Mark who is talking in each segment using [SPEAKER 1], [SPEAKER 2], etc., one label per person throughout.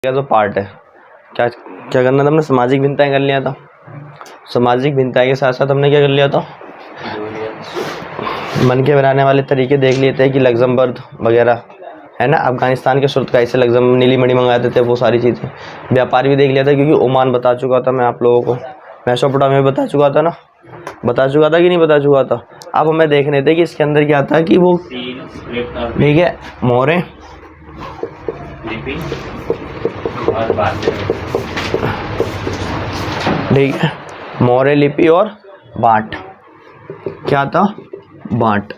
[SPEAKER 1] का जो पार्ट है, क्या क्या करना था हमने? सामाजिक भिन्नताएं कर लिया था। सामाजिक भिन्नताएं के साथ साथ हमने क्या कर लिया था? मन के बनाने वाले तरीके देख लिए थे कि लग्जमबर्ग वगैरह है ना, अफगानिस्तान के शुल्तकाई से लग्जम नीली मणि मंगाते थे, वो सारी चीज़ें। व्यापार भी देख लिया था क्योंकि ओमान बता चुका था मैं आप लोगों को, मेसोपोटामिया बता चुका था ना, बता चुका था कि नहीं बता चुका था। अब हमें देखने थे कि इसके अंदर क्या था कि वो ठीक है मोहरें ठीक है, मोहरे लिपि और बाँट। क्या था? बाँट।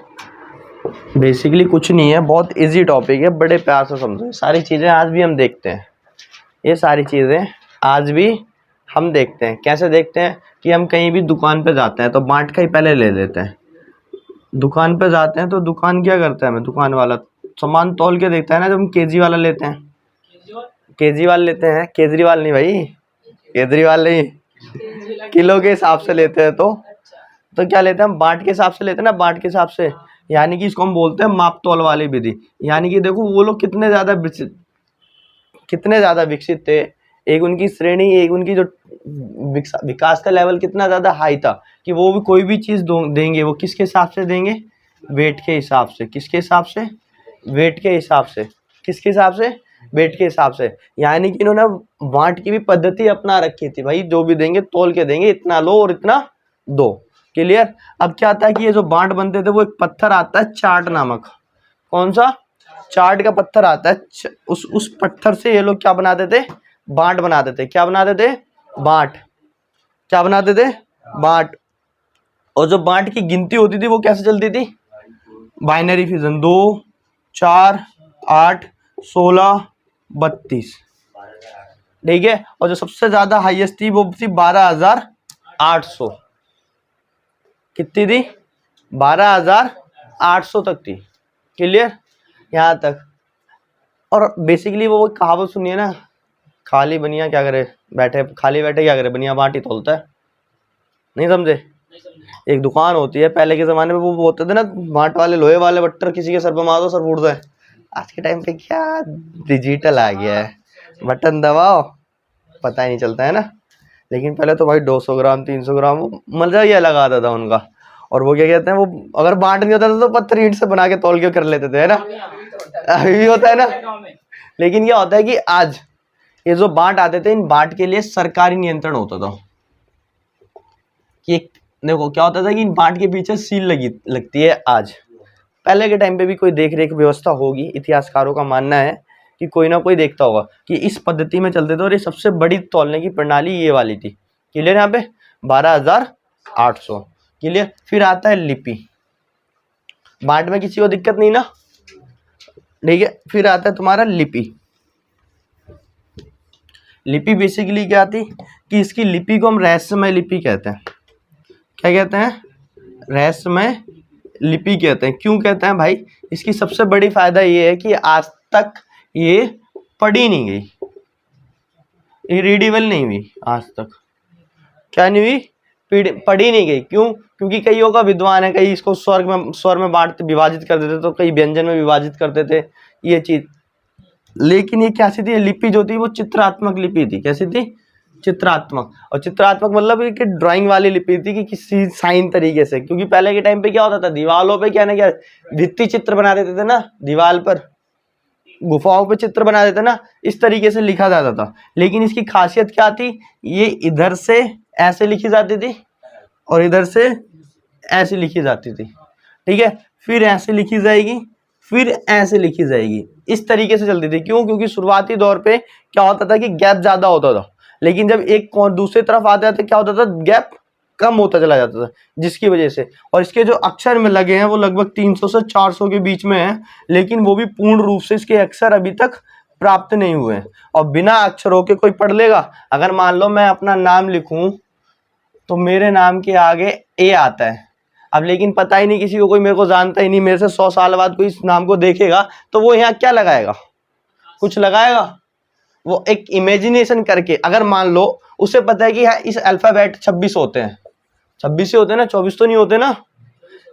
[SPEAKER 1] बेसिकली कुछ नहीं है, बहुत इजी टॉपिक है, बड़े प्यार से समझो। सारी चीज़ें आज भी हम देखते हैं, ये सारी चीज़ें आज भी हम देखते हैं। कैसे देखते हैं कि हम कहीं भी दुकान पे जाते हैं तो बाँट का ही पहले ले लेते हैं। दुकान पे जाते हैं तो दुकान क्या करता है, हमें दुकान वाला सामान तौल के देखता है ना, जब हम केजी वाला लेते हैं, केजीवाल लेते हैं, केजरीवाल नहीं भाई, केजरीवाल नहीं, किलो के हिसाब से लेते हैं तो क्या लेते हैं हम? बाँट के हिसाब से लेते हैं ना, बाँट के हिसाब से। यानी कि इसको हम बोलते हैं माप तौल वाली विधि। यानी कि देखो वो लोग कितने ज़्यादा विकसित थे, एक उनकी श्रेणी, एक उनकी जो विकास का लेवल कितना ज़्यादा हाई था कि वो भी कोई भी चीज़ देंगे, वो किसके हिसाब से देंगे? वेट के हिसाब से। किसके हिसाब से? वेट के हिसाब से। किसके हिसाब से? वेट के हिसाब से। यानी कि इन्होंने बाँट की भी पद्धति अपना रखी थी भाई, जो भी देंगे तौल के देंगे, इतना लो और इतना दो। क्लियर? अब क्या आता है कि ये जो बाँट बनते थे वो एक पत्थर आता है चार्ट नामक। कौन सा? चार्ट का पत्थर आता है। उस पत्थर से ये लोग क्या बनाते थे? बाँट बनाते थे। क्या बनाते थे? बाँट। क्या बनाते थे? बाँट। और जो बाँट की गिनती होती थी वो कैसे चलती थी? Binary fission. 2 4 8 16 32। ठीक है। और जो सबसे ज्यादा हाईएस्ट थी वो थी 12,800। कितनी थी? 12,800 तक थी। क्लियर? यहाँ तक। और बेसिकली वो कहावत सुनिए ना, खाली बनिया क्या करे बैठे, खाली बैठे क्या करे, बनिया बाँट ही तोलता है। नहीं समझे? एक दुकान होती है, पहले के ज़माने में वो होते थे ना बाँट वाले, लोहे वाले बट्टर, किसी के सर पे मार दो सर फूट जाए। आज के टाइम पे क्या डिजिटल आ गया है, बटन दबाओ पता ही नहीं चलता है ना। लेकिन पहले तो भाई 200 ग्राम 300 ग्राम वो मज़ा ही अलग आता था उनका। और वो क्या कहते हैं, वो अगर बाँट नहीं होता था तो पत्थर ईंट से बना के तौल के कर लेते थे, है ना। अभी भी होता है ना। लेकिन क्या होता है कि आज ये जो बाँट आते थे, इन बाँट के लिए सरकारी नियंत्रण होता था कि देखो क्या होता था कि इन बाँट के पीछे सील लगती है। आज पहले के टाइम पे भी कोई देख रेख व्यवस्था होगी, इतिहासकारों का मानना है कि कोई ना कोई देखता होगा कि इस पद्धति में चलते थे। और ये सबसे बड़ी तौलने की प्रणाली ये वाली थी। क्लियर? यहाँ पे 12,800। क्लियर? फिर आता है लिपि। बाँट में किसी को दिक्कत नहीं ना, ठीक है। फिर आता है तुम्हारा लिपि। लिपि बेसिकली क्या थी कि इसकी लिपि को हम रहस्यमय लिपि कहते हैं। क्या कहते हैं? रहस्यमय लिपि कहते हैं। क्यों कहते हैं भाई? इसकी सबसे बड़ी फायदा ये है कि आज तक ये पढ़ी नहीं गई, ये रीडेबल नहीं हुई आज तक। क्या नहीं हुई? पढ़ी नहीं गई। क्यों? क्योंकि कईयों का विद्वान है, कई इसको स्वर में विभाजित कर देते, तो कई व्यंजन में विभाजित करते थे ये चीज। लेकिन ये कैसी थी? लिपि जो थी वो चित्रात्मक लिपि थी। कैसी थी? चित्रात्मक। और चित्रात्मक मतलब कि ड्राइंग वाली लिपि थी कि किसी साइन तरीके से। क्योंकि पहले के टाइम पे क्या होता था, दीवालों पे क्या ना क्या भित्ति चित्र बना देते थे ना, दीवार पर गुफाओं पे चित्र बना देते ना, इस तरीके से लिखा जाता था। लेकिन इसकी खासियत क्या थी? ये इधर से ऐसे लिखी जाती थी और इधर से ऐसे लिखी जाती थी। ठीक है। फिर ऐसे लिखी जाएगी, फिर ऐसे लिखी जाएगी, इस तरीके से चलती थी। क्यों? क्योंकि शुरुआती दौर पे क्या होता था कि गैप ज्यादा होता था, लेकिन जब एक दूसरी तरफ आते थे क्या होता था, गैप कम होता चला जाता था, जिसकी वजह से। और इसके जो अक्षर में लगे हैं वो लगभग 300 से 400 के बीच में है, लेकिन वो भी पूर्ण रूप से इसके अक्षर अभी तक प्राप्त नहीं हुए हैं। और बिना अक्षरों के कोई पढ़ लेगा? अगर मान लो मैं अपना नाम लिखूं तो मेरे नाम के आगे ए आता है। अब लेकिन पता ही नहीं किसी को, कोई मेरे को जानता ही नहीं, मेरे से 100 साल बाद कोई इस नाम को देखेगा तो वो यहाँ क्या लगाएगा? कुछ लगाएगा? वो एक इमेजिनेशन करके, अगर मान लो उसे पता है कि हाँ इस अल्फाबेट 26 होते हैं, 26 ही होते हैं ना, 24 तो नहीं होते ना,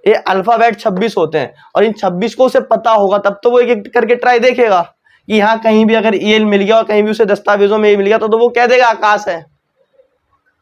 [SPEAKER 1] ये अल्फाबेट 26 होते हैं, और इन 26 को उसे पता होगा तब तो वो एक एक करके ट्राई देखेगा कि यहाँ कहीं भी अगर ये मिल गया और कहीं भी उसे दस्तावेजों में ये मिल गया तो वो कह देगा आकाश है,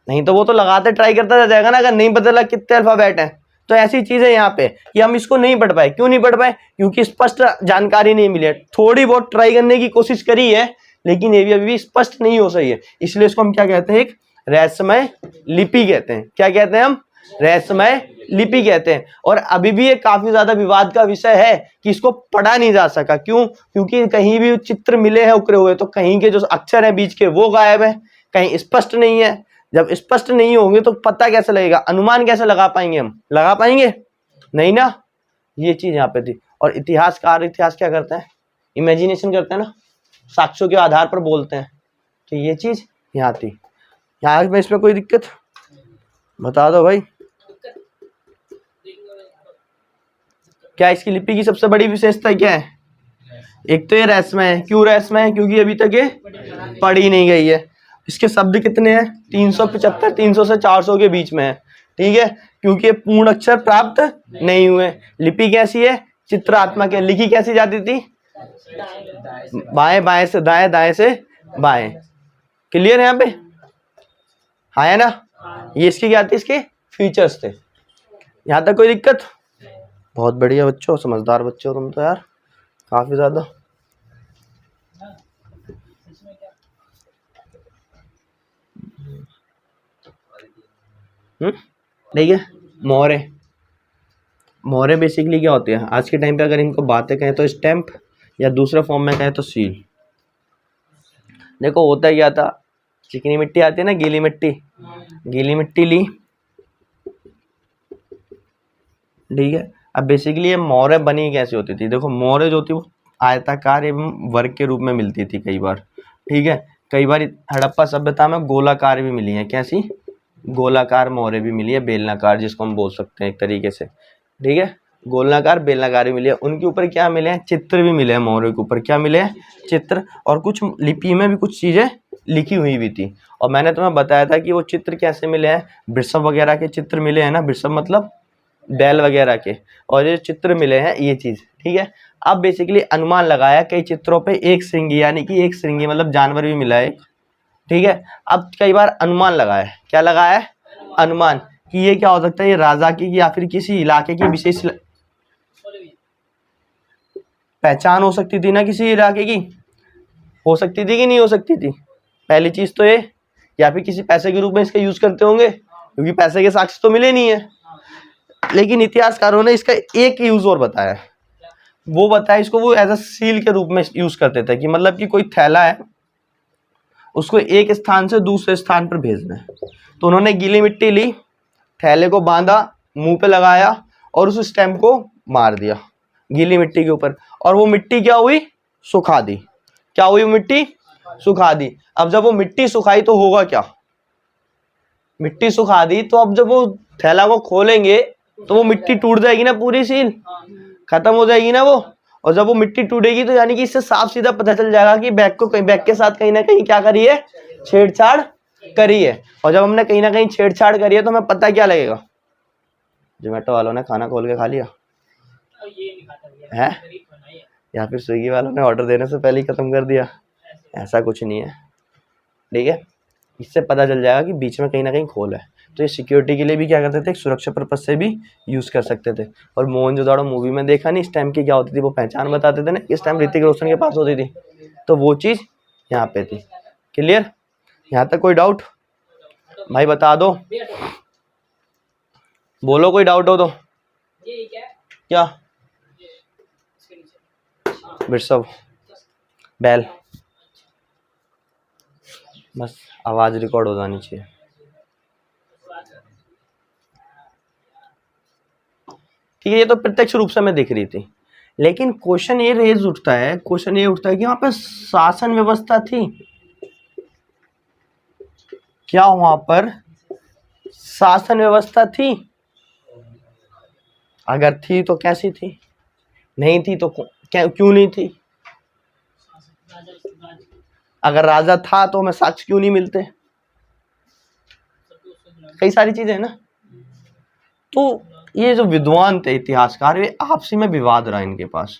[SPEAKER 1] नहीं तो वो तो लगाते ट्राई करता रह जाएगा ना, अगर नहीं पता चला कितने अल्फाबेट हैं। तो ऐसी चीज है यहाँ पे कि हम इसको नहीं पढ़ पाए। क्यों नहीं पढ़ पाए? क्योंकि स्पष्ट जानकारी नहीं मिली है। थोड़ी बहुत ट्राई करने की कोशिश करी है लेकिन ये भी अभी भी स्पष्ट नहीं हो सही है, इसलिए इसको हम क्या कहते हैं? एक रहस्यमय लिपि कहते हैं। क्या कहते हैं हम? रहस्यमय लिपि कहते हैं। और अभी भी ये काफी ज्यादा विवाद का विषय है कि इसको पढ़ा नहीं जा सका। क्यों? क्योंकि कहीं भी चित्र मिले हैं उकरे हुए, तो कहीं के जो अक्षर हैं बीच के वो गायब है, कहीं स्पष्ट नहीं है। जब स्पष्ट नहीं होंगे तो पता कैसे लगेगा? अनुमान कैसे लगा पाएंगे? हम लगा पाएंगे नहीं ना। ये चीज यहाँ पे थी। और इतिहासकार इतिहास क्या करते हैं? इमेजिनेशन करते हैं ना, साक्ष्यों के आधार पर बोलते हैं। तो ये चीज यहाँ थी। यहाँ में इसमें कोई दिक्कत बता दो भाई। क्या इसकी लिपि की सबसे बड़ी विशेषता क्या है? एक तो ये रहस्यमय है। क्यों रहस्यमय है? क्योंकि अभी तक ये पढ़ी नहीं गई है। इसके शब्द कितने हैं? 375, 300 से 400 के बीच में है। ठीक है, क्योंकि ये पूर्ण अक्षर प्राप्त नहीं हुए। लिपि कैसी है? चित्रात्मक है। लिखी कैसी जाती थी? बाएं बाएं से दाएं, दाएं से बाएं। क्लियर है यहाँ पे? हाँ है ना। ये इसकी क्या थी? इसके फीचर्स थे। यहाँ तक कोई दिक्कत? बहुत बढ़िया बच्चों, समझदार बच्चों तुम तो यार, काफी ज्यादा। ठीक है। मोहरे, मोहरे बेसिकली क्या होती है? आज के टाइम पे अगर इनको बातें कहें तो स्टैंप, या दूसरे फॉर्म में कहें तो सील। देखो होता क्या था, चिकनी मिट्टी आती है ना, गीली मिट्टी, गीली मिट्टी ली, ठीक है। अब बेसिकली ये मोहरे बनी कैसे होती थी? देखो मोहरे जो थी वो आयताकार एवं वर्ग के रूप में मिलती थी कई बार, ठीक है। कई बार हड़प्पा सभ्यता में गोलाकार भी मिली है। कैसी? गोलाकार मोहरे भी मिली है, बेलनाकार जिसको हम बोल सकते हैं एक तरीके से, ठीक है। गोलाकार बेलनाकार भी मिली है। उनके ऊपर क्या मिले हैं? चित्र भी मिले हैं। मोहरे के ऊपर क्या मिले हैं? चित्र। और कुछ लिपि में भी कुछ चीजें लिखी हुई भी थी। और मैंने तुम्हें बताया था कि वो चित्र कैसे मिले हैं? वृषभ वगैरह के चित्र मिले हैं ना, वृषभ मतलब बैल वगैरह के, और ये चित्र मिले हैं, ये चीज, ठीक है। अब बेसिकली अनुमान लगाया कई चित्रों पे एक श्रृंगी, यानी कि एक श्रृंगी मतलब जानवर भी मिला है, ठीक है। अब कई बार अनुमान लगाया है। क्या लगाया है? अनुमान, कि ये क्या हो सकता है? ये राजा की या फिर किसी इलाके की विशेष पहचान हो सकती थी ना, किसी इलाके की हो सकती थी कि नहीं हो सकती थी? पहली चीज तो ये, या फिर किसी पैसे के रूप में इसका यूज करते होंगे, क्योंकि पैसे के साक्ष्य तो मिले नहीं है। लेकिन इतिहासकारों ने इसका एक यूज और बताया, वो बताया इसको वो एज अ सील के रूप में यूज करते थे, कि मतलब कि कोई थैला है, उसको एक स्थान से दूसरे स्थान पर भेजना है। तो उन्होंने गीली मिट्टी ली, थैले को बांधा, मुंह पे लगाया और उस स्टैम्प को मार दिया गीली मिट्टी के ऊपर, और वो मिट्टी क्या हुई? सुखा दी। क्या हुई? मिट्टी सुखा दी। अब जब वो मिट्टी सुखाई तो होगा क्या? मिट्टी सुखा दी तो अब जब वो थैला को खोलेंगे तो वो मिट्टी टूट जाएगी ना, पूरी सील खत्म हो जाएगी ना वो। और जब वो मिट्टी टूटेगी तो यानी कि इससे साफ सीधा पता चल जाएगा कि बैग को बैग के साथ कहीं ना कहीं क्या करी है? छेड़छाड़ करी है। और जब हमने कहीं ना कहीं छेड़छाड़ करी है तो हमें पता क्या लगेगा? जोमेटो वालों ने खाना खोल के खा लिया है, या फिर स्विगी वालों ने ऑर्डर देने से पहले ही खत्म कर दिया। ऐसा कुछ नहीं है, ठीक है। इससे पता चल जाएगा कि बीच में कहीं ना कहीं खोल है। तो ये सिक्योरिटी के लिए भी क्या करते थे? सुरक्षा पर्पज से भी यूज कर सकते थे। और मोहनजोदाड़ो मूवी में देखा नहीं, इस टाइम की क्या होती थी? वो पहचान बताते थे ना, इस टाइम ऋतिक रोशन के पास होती थी। तो वो चीज यहाँ पे थी। क्लियर? यहाँ तक कोई डाउट भाई बता दो, बोलो कोई डाउट हो तो। क्या? वृषभ, बैल, बस आवाज रिकॉर्ड हो जानी चाहिए। ठीक है, ये तो प्रत्यक्ष रूप से मैं दिख रही थी। लेकिन क्वेश्चन ये रेज उठता है, क्वेश्चन ये उठता है कि वहां पे शासन व्यवस्था थी क्या? वहां पर शासन व्यवस्था थी? अगर थी तो कैसी थी? नहीं थी तो क्यों नहीं थी? अगर राजा था तो हमें साक्ष्य क्यों नहीं मिलते? कई सारी चीजें है ना। तो ये जो विद्वान थे इतिहासकार, ये आपसी में विवाद रहा इनके पास।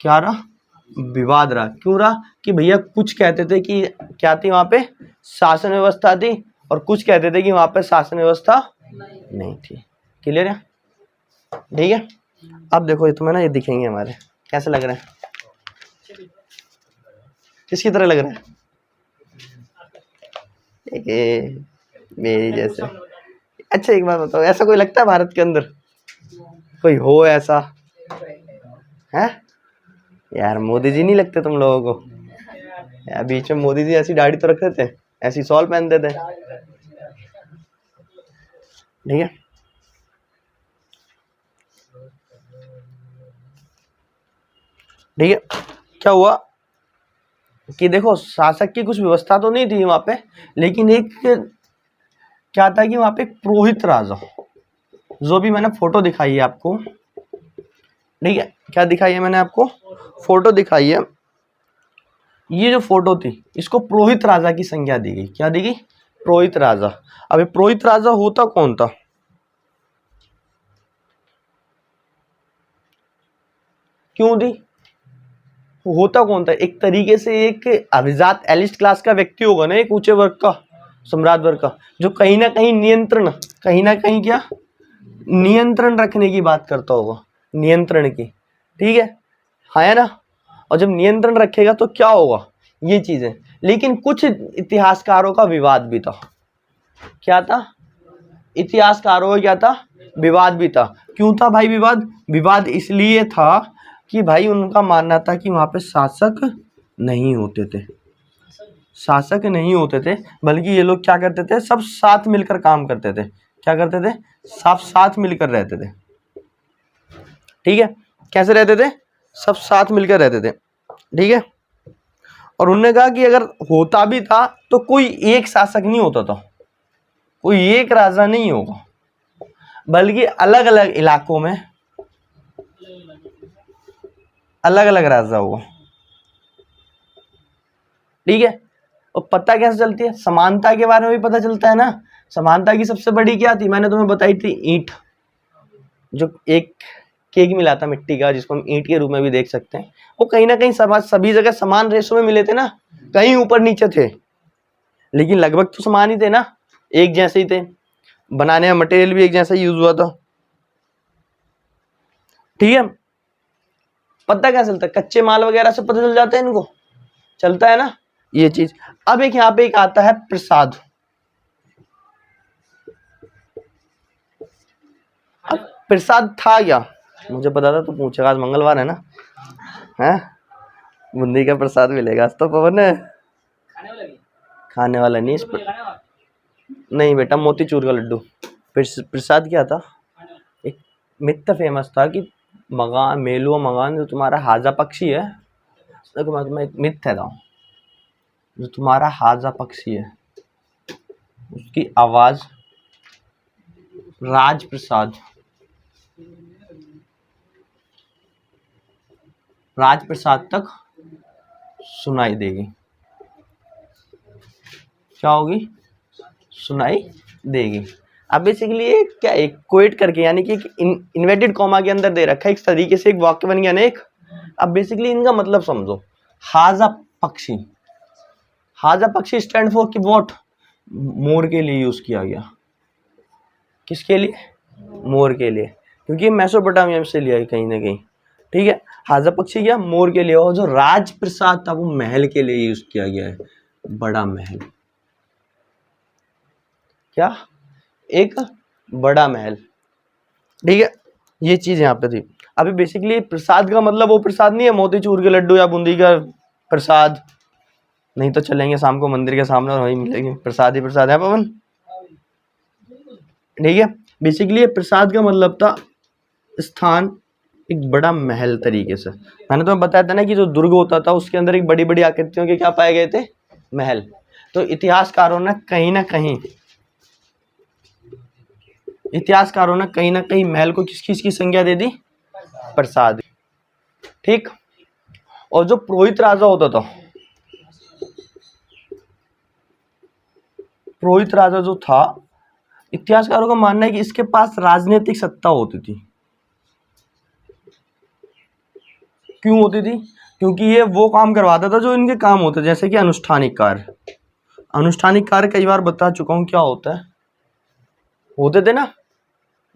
[SPEAKER 1] क्या रहा? विवाद रहा। क्यों रहा? कि भैया कुछ कहते थे कि क्या थी वहां पे, शासन व्यवस्था थी, और कुछ कहते थे कि वहां पे शासन व्यवस्था नहीं थी। क्लियर है? ठीक है। अब देखो ये तुम्हें ना ये दिखेंगे हमारे, कैसे लग रहे हैं? किसकी तरह लग रहा है? मेरी जैसे। अच्छा एक बात बताओ, ऐसा कोई लगता है भारत के अंदर कोई हो ऐसा है? यार मोदी जी नहीं लगते तुम लोगों को? यार बीच में मोदी जी ऐसी दाढ़ी तो रखते थे, ऐसी शॉल पहनते थे। ठीक है। ठीक है, क्या हुआ कि देखो शासक की कुछ व्यवस्था तो नहीं थी वहां पे, लेकिन एक क्या था कि वहां पे एक पुरोहित राजा, जो भी मैंने फोटो दिखाई है आपको, ठीक है, क्या दिखाई है मैंने आपको? फोटो दिखाई है। ये जो फोटो थी इसको पुरोहित राजा की संज्ञा दी गई। क्या दी गई? पुरोहित राजा। अब ये पुरोहित राजा होता कौन था? क्यों दी? होता कौन था? एक तरीके से एक अभिजात एलिस्ट क्लास का व्यक्ति होगा ना, एक ऊंचे वर्ग का, सम्राट वर्ग का, जो कहीं ना कहीं नियंत्रण, कहीं ना कहीं क्या नियंत्रण रखने की बात करता होगा, नियंत्रण की। ठीक है ना? और जब नियंत्रण रखेगा तो क्या होगा, ये चीजें। लेकिन कुछ इतिहासकारों का विवाद भी था। क्या था? इतिहासकारों का क्या था? विवाद भी था। क्यों था भाई विवाद? विवाद इसलिए था कि भाई उनका मानना था कि वहां पे शासक नहीं होते थे, शासक नहीं होते थे, बल्कि ये लोग क्या करते थे, सब साथ मिलकर काम करते थे। क्या करते थे? सब साथ मिलकर रहते थे। ठीक है, कैसे रहते थे? सब साथ मिलकर रहते थे। ठीक है, और उन्होंने कहा कि अगर होता भी था तो कोई एक शासक नहीं होता था, कोई एक राजा नहीं होगा, बल्कि अलग अलग इलाकों में अलग अलग राजा होगा। ठीक है, और पता कैसे चलती है? समानता के बारे में भी पता चलता है ना। समानता की सबसे बड़ी क्या थी? मैंने तुम्हें बताई थी ईंट, जो एक केक मिला था मिट्टी का, जिसको हम ईंट के रूप में भी देख सकते हैं, वो कहीं ना कहीं सभी जगह समान रेशो में मिले थे ना, कहीं ऊपर नीचे थे, लेकिन लगभग तो समान ही थे ना, एक जैसे ही थे, बनाने में मटेरियल भी एक जैसा यूज हुआ था। ठीक है, पता क्या चलता है? कच्चे माल वगैरह से पता चल जाता है इनको, चलता है ना ये चीज। अब एक यहाँ पे एक आता है प्रसाद। अब प्रसाद था क्या? मुझे पता था तो पूछेगा, आज मंगलवार है ना, है बूंदी का प्रसाद मिलेगा आज तो। पवन है खाने वाला नहीं नहीं बेटा, मोतीचूर का लड्डू। प्रसाद क्या था? एक मिथ फेमस था कि मगान, मेलुआ मगान, जो तुम्हारा हाजा पक्षी है, देखो मैं तुम्हें एक मिथ है था, जो तुम्हारा हाजा पक्षी है उसकी आवाज राजप्रसाद, राजप्रसाद तक सुनाई देगी। क्या होगी? सुनाई देगी। अब बेसिकली ये क्या, एक कोएट करके, यानी कि इन्वर्टेड कॉमा के अंदर दे रखा है, एक तरीके से एक वाक्य बन गया ना एक। अब बेसिकली इनका मतलब समझो, हाजा पक्षी, हाजा पक्षी स्टैंड फॉर की वॉट? मोर के लिए यूज किया गया। किसके लिए? मोर के लिए, क्योंकि मेसोपोटामिया से लिया है कहीं ना कहीं। ठीक है, हाजा पक्षी क्या? मोर के लिए। और जो राजप्रसाद था वो महल के लिए यूज किया गया है, बड़ा महल। क्या? एक बड़ा महल। ठीक है, ये चीज यहाँ पे थी। अभी बेसिकली प्रसाद का मतलब वो प्रसाद नहीं है मोतीचूर के लड्डू या बूंदी का प्रसाद, नहीं तो चलेंगे शाम को मंदिर के सामने और वहीं मिलेंगे, प्रसाद ही प्रसाद है पवन। ठीक है, बेसिकली ये प्रसाद का मतलब था स्थान, एक बड़ा महल तरीके से। मैंने तुम्हें बताया था ना कि जो दुर्ग होता था उसके अंदर एक बड़ी बड़ी आकृतियों के क्या पाए गए थे? महल। तो इतिहासकारों ने कहीं ना कहीं महल को किस किस की संज्ञा दे दी? प्रसाद। ठीक, और जो पुरोहित राजा होता था, पुरोहित राजा जो था, इतिहासकारों का मानना है कि इसके पास राजनीतिक सत्ता होती थी। क्यों होती थी? क्योंकि ये वो काम करवाता था जो इनके काम होते, जैसे कि अनुष्ठानिक कार्य। अनुष्ठानिक कार्य कई बार बता चुका हूँ क्या होता है, होते थे ना,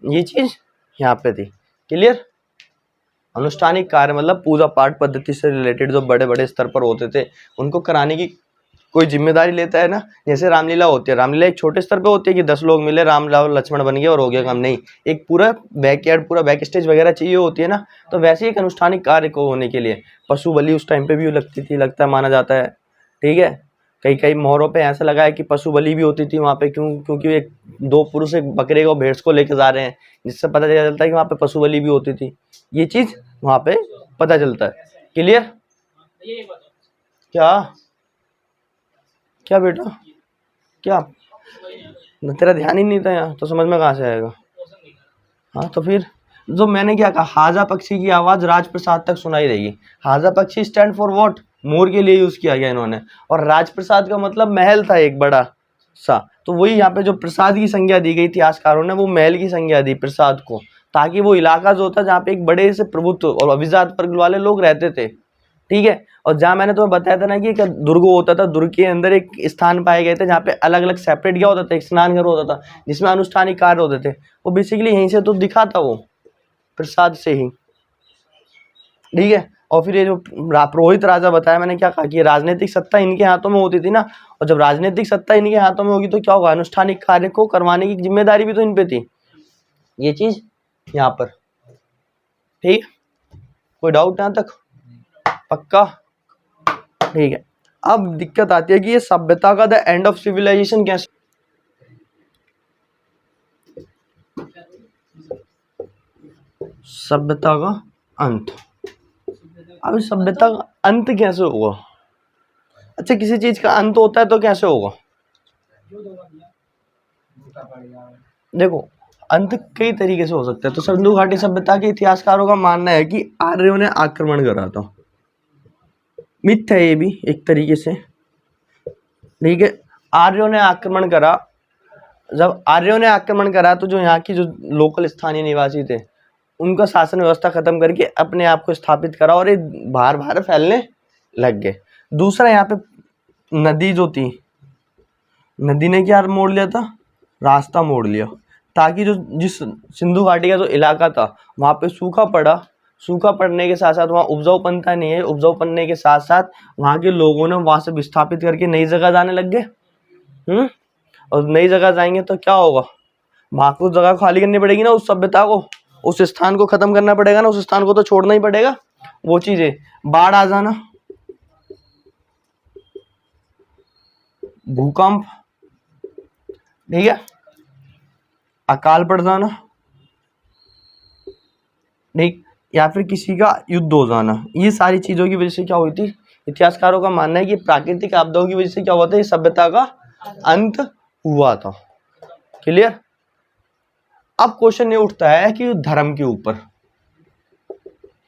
[SPEAKER 1] ये चीज यहाँ पे थी। क्लियर? अनुष्ठानिक कार्य मतलब पूजा पाठ पद्धति से रिलेटेड जो बड़े बड़े स्तर पर होते थे उनको कराने की कोई जिम्मेदारी लेता है ना। जैसे रामलीला होती है, रामलीला एक छोटे स्तर पे होती है कि 10 लोग मिले, राम राम लक्ष्मण बन गए और हो गया काम, नहीं, एक पूरा बैकयार्ड, पूरा बैक स्टेज वगैरह चाहिए होती है ना। तो वैसे ही एक अनुष्ठानिक कार्य को होने के लिए पशु बलि उस टाइम पे भी लगती थी, लगता है, माना जाता है। ठीक है, कई कई मोहरों पे ऐसा लगा है कि पशु बलि भी होती थी वहाँ पे, क्योंकि एक दो पुरुष एक बकरे को भेड़ को लेकर जा रहे हैं, जिससे पता चलता है कि वहाँ पे पशु बलि भी होती थी। ये चीज वहाँ पे पता चलता है। क्लियर? क्या क्या बेटा, क्या तेरा ध्यान ही नहीं था यहाँ, तो समझ में कहाँ से आएगा? हाँ तो फिर जो मैंने क्या कहा, हाजा पक्षी की आवाज राजप्रसाद तक सुनाई देगी। हाजा पक्षी स्टैंड फॉर व्हाट? मोर के लिए यूज किया गया इन्होंने। और राजप्रसाद का मतलब महल था एक बड़ा सा, तो वही यहाँ पे जो प्रसाद की संज्ञा दी गई इतिहासकारों ने, वो महल की संज्ञा दी प्रसाद को, ताकि वो इलाका जो था जहाँ पे एक बड़े से प्रभुत्व और अभिजात वर्ग वाले लोग रहते थे। ठीक है, और जहाँ मैंने तुम्हें बताया था ना कि एक दुर्ग होता था, दुर्ग के अंदर एक स्थान पाए गए थे जहाँ पे अलग अलग सेपरेट क्या होता था, एक स्नान घर होता था जिसमें अनुष्ठानिक कार्य होते थे। वो बेसिकली यहीं से तो दिखा था, वो प्रसाद से ही। ठीक है, और फिर ये जो पुरोहित राजा बताया मैंने, क्या कहा कि राजनीतिक सत्ता इनके हाथों में होती थी ना, और जब राजनीतिक सत्ता इनके हाथों में होगी तो क्या होगा, अनुष्ठानिक कार्य को करवाने की जिम्मेदारी भी तो इन पे थी। ये चीज यहाँ पर। ठीक, कोई डाउट यहाँ तक? पक्का? ठीक है, अब दिक्कत आती है कि ये सभ्यता का द एंड ऑफ सिविलाइजेशन कैसे, सभ्यता का अंत। अब सभ्यता का अंत कैसे होगा? अच्छा, किसी चीज का अंत होता है तो कैसे होगा? देखो, अंत कई तरीके से हो सकता है। तो सिंधु घाटी सभ्यता के इतिहासकारों का मानना है कि आर्यों ने आक्रमण करा था। मिथ है ये भी एक तरीके से। ठीक है, आर्यों ने आक्रमण करा। जब आर्यों ने आक्रमण करा तो जो यहाँ की जो लोकल स्थानीय निवासी थे उनका शासन व्यवस्था खत्म करके अपने आप को स्थापित करा और ये बाहर बाहर फैलने लग गए। दूसरा, यहाँ पे नदी जो थी, नदी ने क्या मोड़ लिया था, रास्ता मोड़ लिया, ताकि जो जिस सिंधु घाटी का जो इलाका था वहाँ पे सूखा पड़ा। सूखा पड़ने के साथ साथ वहाँ उपजाऊपनता नहीं है, उपजाऊ पड़ने के साथ साथ वहाँ के लोगों ने वहाँ से विस्थापित करके नई जगह जाने लग गए। और नई जगह जाएंगे तो क्या होगा, वहाँ को जगह खाली करनी पड़ेगी ना, उस सभ्यता को, उस स्थान को खत्म करना पड़ेगा ना, उस स्थान को तो छोड़ना ही पड़ेगा। वो चीजें, बाढ़ आ जाना, भूकंप, ठीक है, अकाल पड़ जाना, ठीक, या फिर किसी का युद्ध हो जाना, ये सारी चीजों की वजह से क्या हुई थी। इतिहासकारों का मानना है कि प्राकृतिक आपदाओं की वजह से क्या हुआ था, इस सभ्यता का अंत हुआ था। क्लियर? अब क्वेश्चन ये उठता है कि धर्म के ऊपर,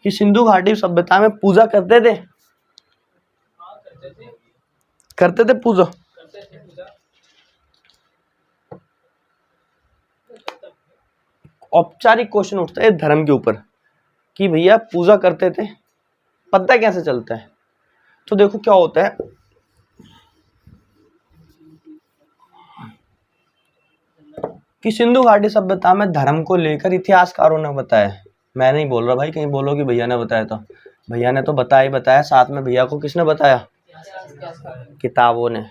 [SPEAKER 1] कि सिंधु घाटी सभ्यता में पूजा करते थे, करते थे पूजा। औपचारिक क्वेश्चन उठता है धर्म के ऊपर कि भैया पूजा करते थे, पता कैसे चलता है? तो देखो क्या होता है कि सिंधु घाटी सभ्यता में धर्म को लेकर इतिहासकारों ने बताया, मैं नहीं बोल रहा भाई, कहीं बोलो कि भैया ने बताया, तो भैया ने तो बताया ही बताया, साथ में भैया को किसने बताया? किताबों ने,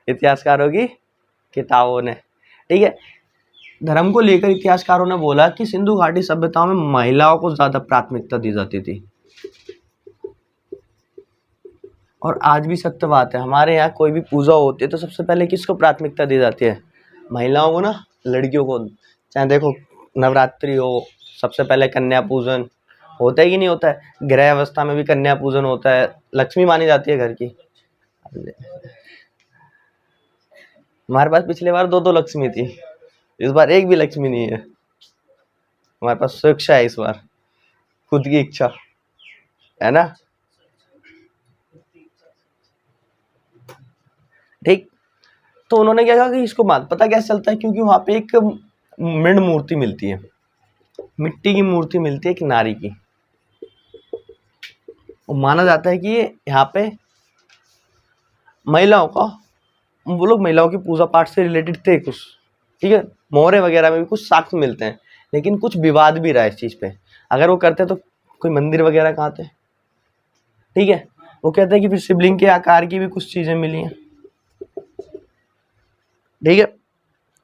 [SPEAKER 1] इतिहासकारों की किताबों ने। ठीक है, धर्म को लेकर इतिहासकारों ने बोला कि सिंधु घाटी सभ्यताओं में महिलाओं को ज्यादा प्राथमिकता दी जाती थी। और आज भी सत्य बात है, हमारे यहाँ कोई भी पूजा होती है तो सबसे पहले किसको प्राथमिकता दी जाती है? महिलाओं को ना, लड़कियों को। चाहे देखो नवरात्रि हो, सबसे पहले कन्या पूजन होता है कि नहीं होता है, गृह अवस्था में भी कन्या पूजन होता है, लक्ष्मी मानी जाती है घर की। हमारे पास पिछले बार दो लक्ष्मी थी, इस बार एक भी लक्ष्मी नहीं है। हमारे पास स्वेच्छा है इस बार, खुद की इच्छा है ना। ठीक, तो उन्होंने क्या कहा कि इसको बात पता कैसे चलता है, क्योंकि वहां पे एक मृण मूर्ति मिलती है। मिट्टी की मूर्ति मिलती है एक नारी की, और माना जाता है कि ये यहाँ पे महिलाओं का, वो लोग महिलाओं की पूजा पाठ से रिलेटेड थे कुछ, ठीक है। मौर्य वगैरह में भी कुछ साक्ष्य मिलते हैं, लेकिन कुछ विवाद भी रहा है इस चीज़ पे। अगर वो करते तो कोई मंदिर वगैरह कहाँ थे, ठीक है। वो कहते हैं कि फिर शिवलिंग के आकार की भी कुछ चीज़ें मिली हैं, ठीक है।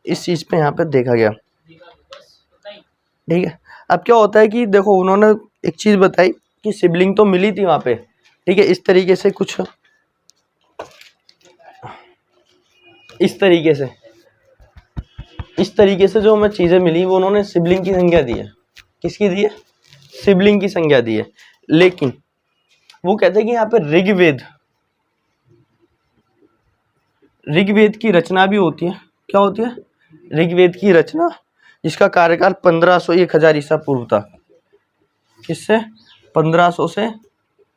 [SPEAKER 1] इस चीज़ पे यहाँ पे देखा गया, ठीक है। अब क्या होता है कि देखो उन्होंने एक चीज़ बताई कि शिवलिंग तो मिली थी वहाँ पे, ठीक है। इस तरीके से कुछ इस तरीके से जो हमें चीज़ें मिली वो उन्होंने शिवलिंग की संज्ञा दी है। किसकी दी है? शिवलिंग की संज्ञा दी है। लेकिन वो कहते हैं कि यहाँ पे ऋग्वेद की रचना भी होती है। क्या होती है? ऋग्वेद की रचना, जिसका कार्यकाल 1500 1000 ईसा पूर्व था। किससे? 1500 से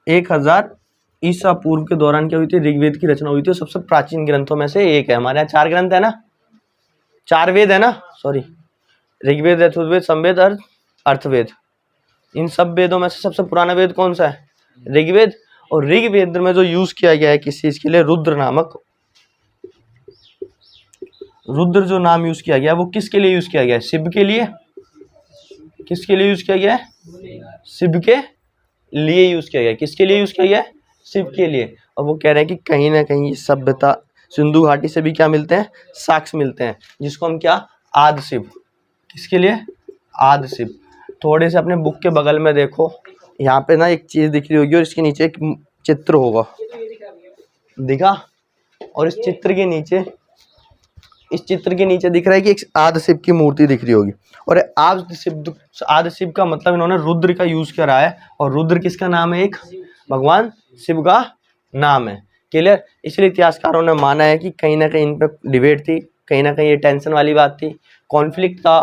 [SPEAKER 1] 1000 ईसा पूर्व के दौरान क्या हुई थी? ऋग्वेद की रचना हुई थी। सबसे प्राचीन ग्रंथों में से एक है। हमारे यहाँ 4 ग्रंथ है ना, 4 वेद है ना, सॉरी, ऋग्वेद, यजुर्वेद, सामवेद और अर्थवेद। इन सब वेदों में से सबसे पुराना वेद कौन सा है? ऋग्वेद। और ऋग्वेद में जो यूज किया गया है किस चीज के लिए? रुद्र जो नाम यूज किया गया है वो किसके लिए यूज किया गया है? शिव के लिए। किसके लिए यूज किया गया है? शिव के लिए यूज किया गया है। किसके लिए यूज किया गया है? शिव के लिए। और वो कह रहे हैं कि कहीं ना कहीं सभ्यता सिंधु घाटी से भी क्या मिलते हैं? साक्ष्य मिलते हैं, जिसको हम क्या? आदि शिव। किसके लिए? आदि शिव। थोड़े से अपने बुक के बगल में देखो, यहाँ पे ना एक चीज दिख रही होगी और इसके नीचे एक चित्र होगा, दिखा? और इस चित्र के नीचे दिख रहा है कि एक आदि शिव की मूर्ति दिख रही होगी। और आदि शिव का मतलब इन्होंने रुद्र का यूज करा है। और रुद्र किसका नाम है? एक भगवान शिव का नाम है। क्लियर? इसलिए इतिहासकारों ने माना है कि कहीं ना कहीं इन पर डिबेट थी, कहीं ना कहीं ये टेंशन वाली बात थी, कॉन्फ्लिक्ट था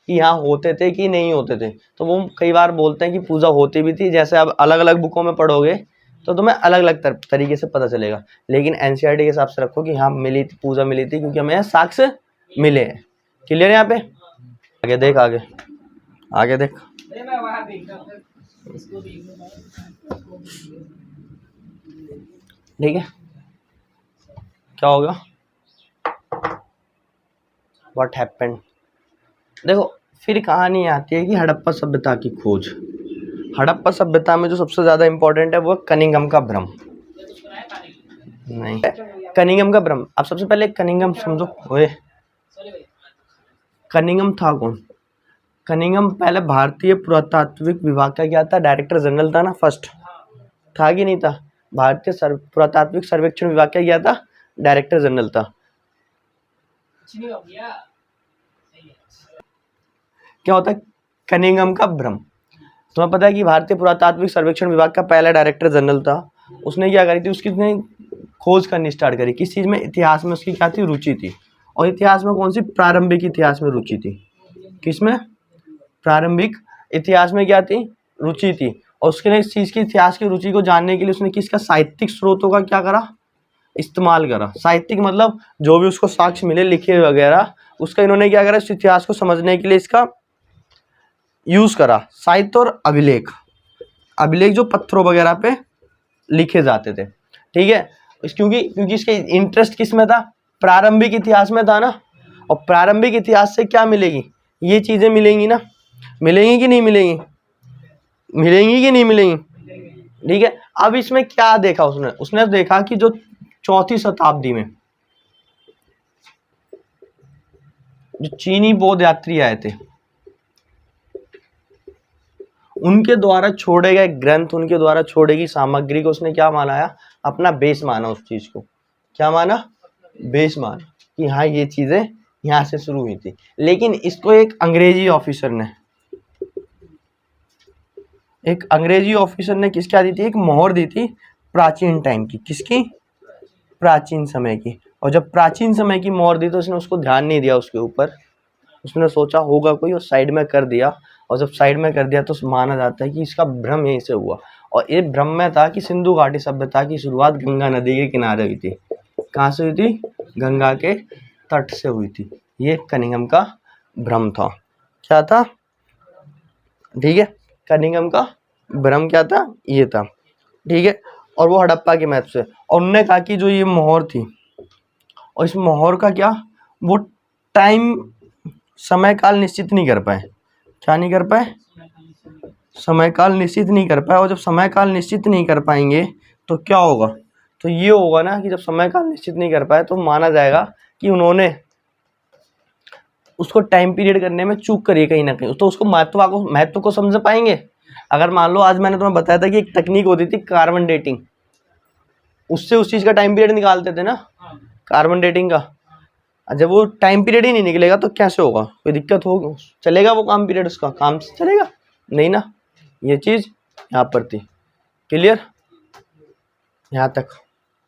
[SPEAKER 1] कि यहाँ होते थे कि नहीं होते थे। तो वो कई बार बोलते हैं कि पूजा होती भी थी। जैसे अब अलग अलग बुकों में पढ़ोगे तो तुम्हें अलग अलग तरीके से पता चलेगा, लेकिन एनसीईआरटी के हिसाब से रखो कि हाँ मिली थी, पूजा मिली थी, क्योंकि हमें साक्ष्य मिले हैं। क्लियर है? यहाँ पे आगे देख, आगे देख। ठीक है, क्या होगा? What happened? देखो फिर कहानी आती है कि हड़प्पा सभ्यता की खोज। हड़प्पा सभ्यता में जो सबसे ज्यादा इंपॉर्टेंट है वो कनिंघम का भ्रम। नहीं, कनिंघम का भ्रम। अब सबसे पहले कनिंघम समझो। ओए, कनिंघम था कौन? कनिंघम पहले भारतीय पुरातात्विक विभाग का क्या था? डायरेक्टर जनरल था ना, फर्स्ट था कि नहीं था? भारतीय पुरातात्विक सर्वेक्षण विभाग का क्या था? डायरेक्टर जनरल था। क्या होता है कनिंघम का भ्रम? तुम्हें पता है कि भारतीय पुरातात्विक सर्वेक्षण विभाग का पहला डायरेक्टर जनरल था। उसने क्या करी थी? उसकी खोज करनी स्टार्ट करी। किस चीज में? इतिहास में उसकी क्या थी? रुचि थी। और इतिहास में कौन सी? प्रारंभिक इतिहास में रुचि थी। किसमें? प्रारंभिक इतिहास में क्या थी? रुचि थी। और उसके लिए इस चीज की इतिहास की रुचि को जानने के लिए उसने किसका? साहित्यिक स्रोतों का क्या करा? इस्तेमाल करा। साहित्यिक मतलब जो भी उसको साक्ष्य मिले लिखे वगैरह, उसका इन्होंने क्या करा? इस इतिहास को समझने के लिए इसका यूज करा। साहित्य और अभिलेख जो पत्थरों वगैरह पे लिखे जाते थे, ठीक है। क्योंकि इसके इंटरेस्ट किस में था? प्रारंभिक इतिहास में था ना। और प्रारंभिक इतिहास से क्या मिलेगी? ये चीजें मिलेंगी ना। मिलेंगी कि नहीं मिलेंगी? मिलेंगी कि नहीं मिलेंगी? ठीक है। अब इसमें क्या देखा उसने देखा कि जो 4वीं शताब्दी में जो चीनी बौद्ध यात्री आए थे, उनके द्वारा छोड़े गए ग्रंथ, उनके द्वारा छोड़े गई सामग्री को उसने क्या माना? अपना बेस माना। उस चीज को क्या माना? बेस माना कि हाँ ये चीजें यहाँ से शुरू हुई थी। लेकिन इसको एक अंग्रेजी ऑफिसर ने किसकी दी थी? एक मोहर दी थी प्राचीन टाइम की। किसकी? प्राचीन समय की। और जब प्राचीन समय की मोहर दी तो उसने उसको ध्यान नहीं दिया उसके ऊपर। उसने सोचा होगा कोई और साइड में कर दिया। और जब साइड में कर दिया तो माना जाता है कि इसका भ्रम यहीं से हुआ। और ये भ्रम में था कि सिंधु घाटी सभ्यता की शुरुआत गंगा नदी के किनारे हुई थी। कहाँ से हुई थी? गंगा के तट से हुई थी। ये कनिंघम का भ्रम था। क्या था? ठीक है, कनिंघम का भ्रम क्या था, ये था, ठीक है। और वो हड़प्पा के मैप से, और उन्होंने कहा कि जो ये मोहर थी, और इस मोहर का क्या, वो टाइम समय काल निश्चित नहीं कर पाए। क्या नहीं कर पाए, समय काल निश्चित नहीं कर पाए। और जब समय काल निश्चित नहीं कर पाएंगे तो क्या होगा, तो ये होगा ना कि जब समय काल निश्चित नहीं कर पाए तो माना जाएगा कि उन्होंने उसको टाइम पीरियड करने में चूक करी कहीं ना कहीं, तो उसको महत्व को समझ पाएंगे। अगर मान लो आज मैंने तुम्हें बताया था कि एक तकनीक होती थी कार्बन डेटिंग, उससे उस चीज का टाइम पीरियड निकालते थे ना, कार्बन डेटिंग का। जब वो टाइम पीरियड ही नहीं निकलेगा तो कैसे होगा, कोई दिक्कत होगी, चलेगा वो काम पीरियड, उसका काम चलेगा नहीं ना। ये चीज यहाँ पर थी, क्लियर यहाँ तक।